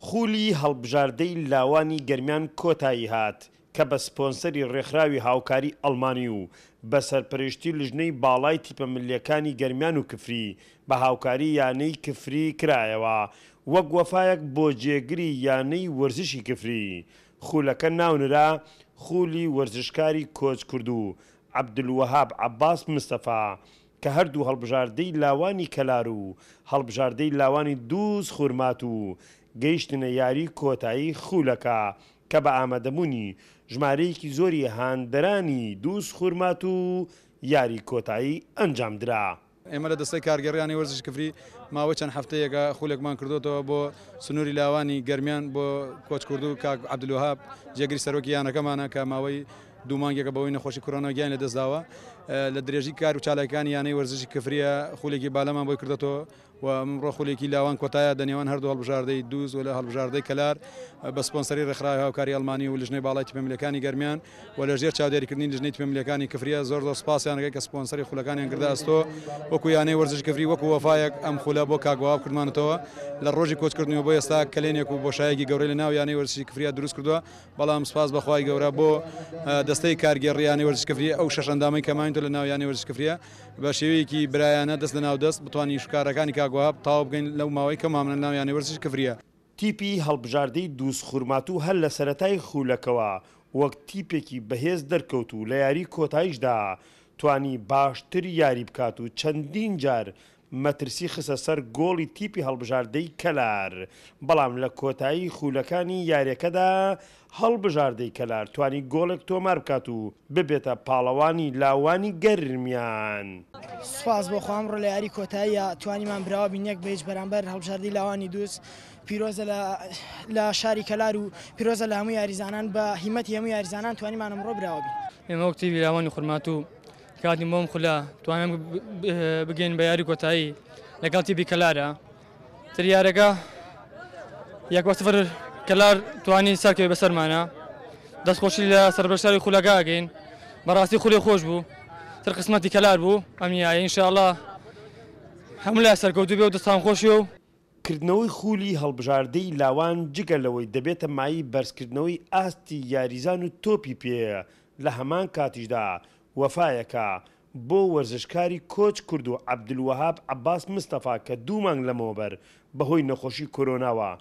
خولی هەڵبژاردەی لاوانی گەرمیان کۆتایی هات کە بە سپۆنسەری ڕێکخراوی هاوکاری ئەڵمانی و بە سەرپەرشتی لژنەی باڵای تیپە ملیەکانی گەرمیان و کفری بە هاوکاری یانەی کفری کرایەوە وەک وەفایەک بۆ جێگری یانەی وەرزشی کفری. خولەکە ناونرا خولی وەرزشکاری کۆچکورد و عەبدولوەهاب عەباس مستەفا کە هەردوو هەڵبژاردەی لاوانی کەلار و هەڵبژاردەی لاوانی دووس خورمات و گەیشتنە یاری کۆتایی خولەکە کە بە ئامادەبوونی ژمارەیەکی زۆری هاندەرانی دووس خورمات و یاری کۆتایی ئەنجامدرا. ئێمە لە دەستەی کارگەڕیانی وەرزش کفری ماوەی چەند هەفتەیەکە خولێکمان کردوتەوە بۆ سنووری لاوانی گەرمیان بۆ کۆچکورد و کاک عەبدولوەهاب جێگری سەرۆکی یانەکەمانە کە ماوەی دوو مانگێکە بەوەی نەخۆشی کۆرۆنا گیان لە دەستداوە لە درێژی کار و چالاکانی یانەی وەرزشی کفریە خولێکی بالەمان بۆی کردێتەوە و ئەمڕۆ خولێکی لاوان کۆتایە دەنێوان هەردوو هەڵبژاردەی دووز و لە هەڵبژاردەی کەلار بە سپۆنسەری ڕێکخراوی هاوکاری ئەڵمانی و لژنەی باڵای تیپە ملیەکانی گەرمیان و لەژێر چاودێریکردنی لژنەی تیپە ملیەکانی کفریە زۆر سوپاسیانەکەی کە سپۆنسەری خولەکانیان کردە ئەستۆ وەکو یانەی وەرزش کفری وەکو وەفایەک ئەم خولە بۆ کاگواب کردمانەوە لە ڕۆژی کۆچکردنەوە بۆ ئێستا کلێنێک و بۆشایەکی گەورەی لە ناو یانەی وەرزشی کفریە دروست کردووە بەڵام سپاس بەخوای گەورە بۆ دەستەی کارگێڕیانی وەرزش کفری ئەو شەش ئەندامەی کەمانیتۆ لە ناو یانەی وەرزش کفریە بە شێوەیەکی برایانە دەست لە ناو دەست بتوانین شکارەکانی کاگواب تاو بگەین لەو ماوەی کە مامنە ناو یانەی وەرزش کفریە. تیپی هەڵبژاردەی دووس خورمات و هەر لە سەرەتای خولەکەوە وەک تیپێکی بەهێز دەرکەوت و لە یاری کۆتاییشدا توانی باشتر یاری بکات و چەندین جار مەترسی خسە سەر گۆڵی تیپی هەڵبژاردەی کەلار بەڵام لە کۆتایی خولەکانی یاریەکەدا هەڵبژاردەی کەلار توانی گۆڵێک تۆمار بکات و ببێتە پاڵەوانی لاوانی گەرمیان. سوپاس بۆ خۆم ڕۆ لە یاری کۆتاییە توانیمان براوە بینیەک بەهیچ بەرامبەر هەڵبژاردەی لاوانی دووس پیرۆزە لە شاری کەلار و پیرۆزە لە هەموو یاریزانان بە هیمەتی هەموو یاریزانان توانیمان ئەمڕۆ براوە بین. ئێمە وەک تیپی لاوانی خورمات و کاتی بۆم خولە توانم بگەین بە یاری کۆتایی لەگەڵ تیپی کەلارە تر یارەکە یەک وەسفر کەلار توانی سەرکەوێ بەسەرمانە دەستخۆشی لە سەربەشاری خولەکە ئەگەین بەڕاستی خولی خۆش بوو تر قسمەتی کەلار بوو ئەمیایە ئینشاءڵڵا هەموو لای سەرکەوتوو بێ و دەستان خۆشی و کردنەوەی خولی هەڵبژاردەی لاوان جگە لەوەی دەبێتە مایی بەرزکردنەوەی ئاستی یاریزان و تۆپی پێ لە هەمان کاتیشدا وەفایەکە بۆ وەرزشکاری کۆچ کورد و عەبدولوەهاب عەباس مستەفا کە دوو مانگ لەمەوبەر بەهۆی نەخۆشی کۆرۆناوە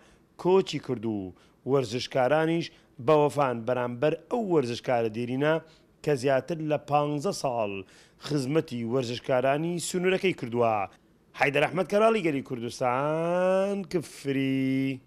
کۆچی کرد و وەرزشکارانیش بەوەفان بەرامبەر ئەو وەرزشکارە دیرینە کە زیاتر لە 15 ساڵ خزمەتی وەرزشکارانی سنوورەکەی کردووە. حەیدەر ئەحمەد کەراڵی گەری کوردستان کفری.